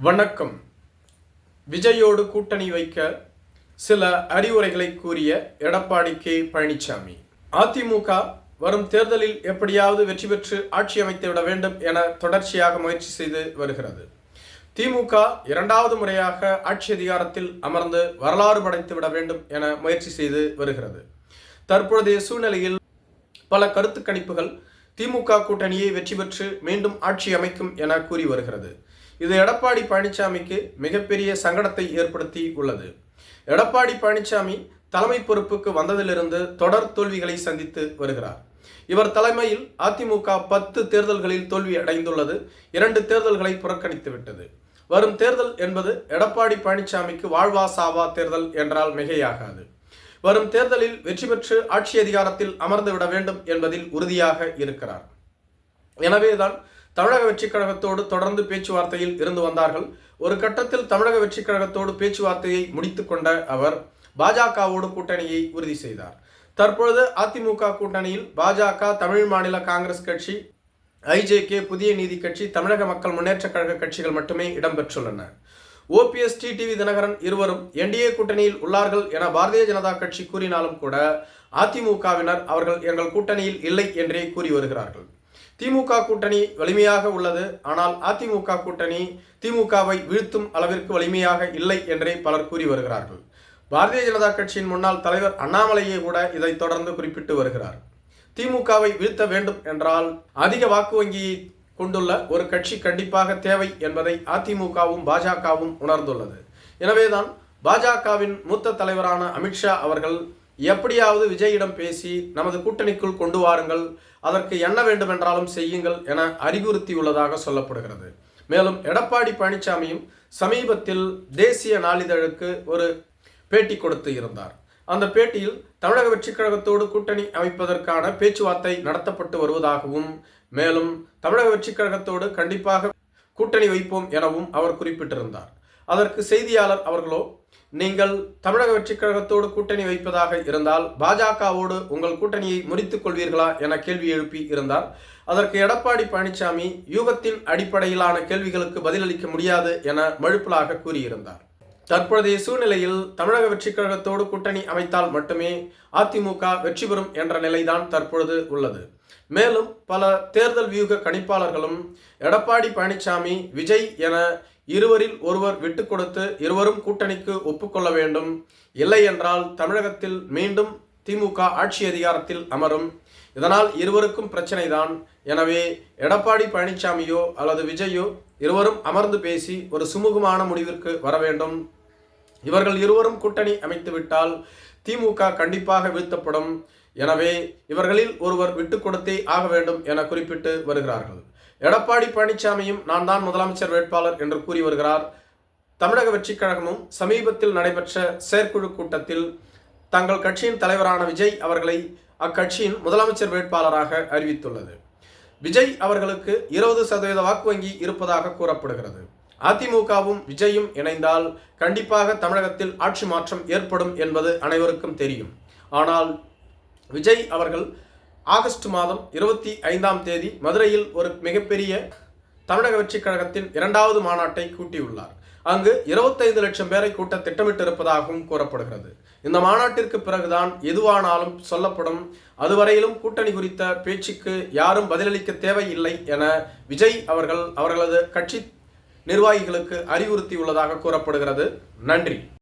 வணக்கம். விஜயோடு கூட்டணி வைக்க சில அறிவுரைகளை கூறிய எடப்பாடி கே பழனிசாமி. அதிமுக வரும் தேர்தலில் எப்படியாவது வெற்றி பெற்று ஆட்சி அமைத்துவிட வேண்டும் என தொடர்ச்சியாக முயற்சி செய்து வருகிறது. திமுக இரண்டாவது முறையாக ஆட்சி அதிகாரத்தில் அமர்ந்து வரலாறு படைத்துவிட வேண்டும் என முயற்சி செய்து வருகிறது. தற்போதைய சூழ்நிலையில் பல கருத்து கணிப்புகள் திமுக கூட்டணியை வெற்றி பெற்று மீண்டும் ஆட்சி அமைக்கும் என கூறி வருகிறது. இது எடப்பாடி பழனிசாமிக்கு மிகப்பெரிய சங்கடத்தை ஏற்படுத்தி உள்ளது. எடப்பாடி பழனிசாமி தலைமை பொறுப்புக்கு வந்ததிலிருந்து தொடர் தோல்விகளை சந்தித்து வருகிறார். இவர் தலைமையில் அதிமுக 10 தேர்தல்களில் தோல்வி அடைந்துள்ளது. 2 தேர்தல்களை புறக்கணித்துவிட்டது. வரும் தேர்தல் என்பது எடப்பாடி பழனிசாமிக்கு வாழ்வா சாவா தேர்தல் என்றால் மிகையாகாது. வரும் தேர்தலில் வெற்றி பெற்று ஆட்சி அதிகாரத்தில் அமர்ந்து விட வேண்டும் என்பதில் உறுதியாக இருக்கிறார். எனவேதான் தமிழக வெற்றிக் கழகத்தோடு தொடர்ந்து பேச்சுவார்த்தையில் இருந்து வந்தார்கள். ஒரு கட்டத்தில் தமிழக வெற்றிக் கழகத்தோடு பேச்சுவார்த்தையை முடித்துக் கொண்ட அவர் பாஜகவோடு கூட்டணியை உறுதி செய்தார். தற்பொழுது அதிமுக கூட்டணியில் பாஜக, தமிழ் மாநில காங்கிரஸ் கட்சி, ஐஜேகே, புதிய நீதி கட்சி, தமிழக மக்கள் முன்னேற்ற கழக கட்சிகள் மட்டுமே இடம்பெற்றுள்ளன. ஓபிஎஸ், டிடிவி தினகரன் இருவரும் என்டிஏ கூட்டணியில் உள்ளார்கள் என பாரதிய ஜனதா கட்சி கூறினாலும் கூட அதிமுகவினர் அவர்கள் எங்கள் கூட்டணியில் இல்லை என்றே கூறி வருகிறார்கள். திமுக கூட்டணி வலிமையாக உள்ளது. ஆனால் அதிமுக கூட்டணி திமுகவை வீழ்த்தும் அளவிற்கு வலிமையாக இல்லை என்றே பலர் கூறி வருகிறார்கள். பாரதிய ஜனதா கட்சியின் முன்னாள் தலைவர் அண்ணாமலையே கூட இதை தொடர்ந்து குறிப்பிட்டு வருகிறார். திமுகவை வீழ்த்த வேண்டும் என்றால் அதிக வாக்கு வங்கியை கொண்டுள்ள ஒரு கட்சி கண்டிப்பாக தேவை என்பதை அதிமுகவும் பாஜகவும் உணர்ந்துள்ளது. எனவேதான் பாஜகவின் மூத்த தலைவரான அமித்ஷா அவர்கள் எப்படியாவது விஜயிடம் பேசி நமது கூட்டணிக்குள் கொண்டு வாருங்கள், அதற்கு என்ன வேண்டுமென்றாலும் செய்யுங்கள் என அறிவுறுத்தியுள்ளதாக சொல்லப்படுகிறது. மேலும் எடப்பாடி பழனிசாமியும் சமீபத்தில் தேசிய நாளிதழுக்கு ஒரு பேட்டி கொடுத்து இருந்தார். அந்த பேட்டியில் தமிழக வெற்றிக் கழகத்தோடு கூட்டணி அமைப்பதற்கான பேச்சுவார்த்தை நடத்தப்பட்டு வருவதாகவும், மேலும் தமிழக வெற்றிக் கழகத்தோடு கண்டிப்பாக கூட்டணி வைப்போம் எனவும் அவர் குறிப்பிட்டிருந்தார். அதற்கு செய்தியாளர் அவர்களோ, நீங்கள் தமிழக வெற்றிக் கழகத்தோடு கூட்டணி வைப்பதாக இருந்தால் பாஜகவோடு உங்கள் கூட்டணியை முறித்துக் கொள்வீர்களா என கேள்வி எழுப்பி இருந்தார். அதற்கு எடப்பாடி பழனிசாமி யூகத்தின் அடிப்படையிலான கேள்விகளுக்கு பதிலளிக்க முடியாது என மழுப்பலாக கூறியிருந்தார். தற்போதைய சூழ்நிலையில் தமிழக வெற்றிக் கழகத்தோடு கூட்டணி அமைத்தால் மட்டுமே அதிமுக வெற்றி பெறும் என்ற நிலைதான் தற்பொழுது உள்ளது. மேலும் பல தேர்தல் வியூக கணிப்பாளர்களும் எடப்பாடி பழனிசாமி, விஜய் என இருவரில் ஒருவர் விட்டு கொடுத்து இருவரும் கூட்டணிக்கு ஒப்புக்கொள்ள வேண்டும், இல்லை என்றால் தமிழகத்தில் மீண்டும் திமுக ஆட்சி அதிகாரத்தில் அமரும், இதனால் இருவருக்கும் பிரச்சனை தான். எனவே எடப்பாடி பழனிசாமியோ அல்லது விஜயோ இருவரும் அமர்ந்து பேசி ஒரு சுமூகமான முடிவிற்கு வர வேண்டும். இவர்கள் இருவரும் கூட்டணி அமைத்துவிட்டால் திமுக கண்டிப்பாக வீழ்த்தப்படும். எனவே இவர்களில் ஒருவர் விட்டு கொடுத்தே ஆக வேண்டும் என குறிப்பிட்டு வருகிறார்கள். எடப்பாடி பழனிசாமியும் நான் தான் முதலமைச்சர் வேட்பாளர் என்று கூறி வருகிறார். தமிழக வெற்றிக் கழகமும் சமீபத்தில் நடைபெற்ற செயற்குழு கூட்டத்தில் தங்கள் கட்சியின் தலைவரான விஜய் அவர்களை அக்கட்சியின் முதலமைச்சர் வேட்பாளராக அறிவித்துள்ளது. விஜய் அவர்களுக்கு 20% வாக்கு வங்கி இருப்பதாக கூறப்படுகிறது. அதிமுகவும் விஜயும் இணைந்தால் கண்டிப்பாக தமிழகத்தில் ஆட்சி மாற்றம் ஏற்படும் என்பது அனைவருக்கும் தெரியும். ஆனால் விஜய் அவர்கள் ஆகஸ்ட் மாதம் 25ஆம் தேதி மதுரையில் ஒரு மிகப்பெரிய தமிழக வெற்றிக் கழகத்தின் 2வது மாநாட்டை கூட்டியுள்ளார். அங்கு 25 லட்சம் பேரை கூட்ட திட்டமிட்டிருப்பதாகவும் கூறப்படுகிறது. இந்த மாநாட்டிற்கு பிறகுதான் எதுவானாலும் சொல்லப்படும். அதுவரையிலும் கூட்டணி குறித்த பேச்சுக்கு யாரும் பதிலளிக்க தேவையில்லை என விஜய் அவர்கள் அவர்களது கட்சி நிர்வாகிகளுக்கு அறிவுறுத்தியுள்ளதாக கூறப்படுகிறது. நன்றி.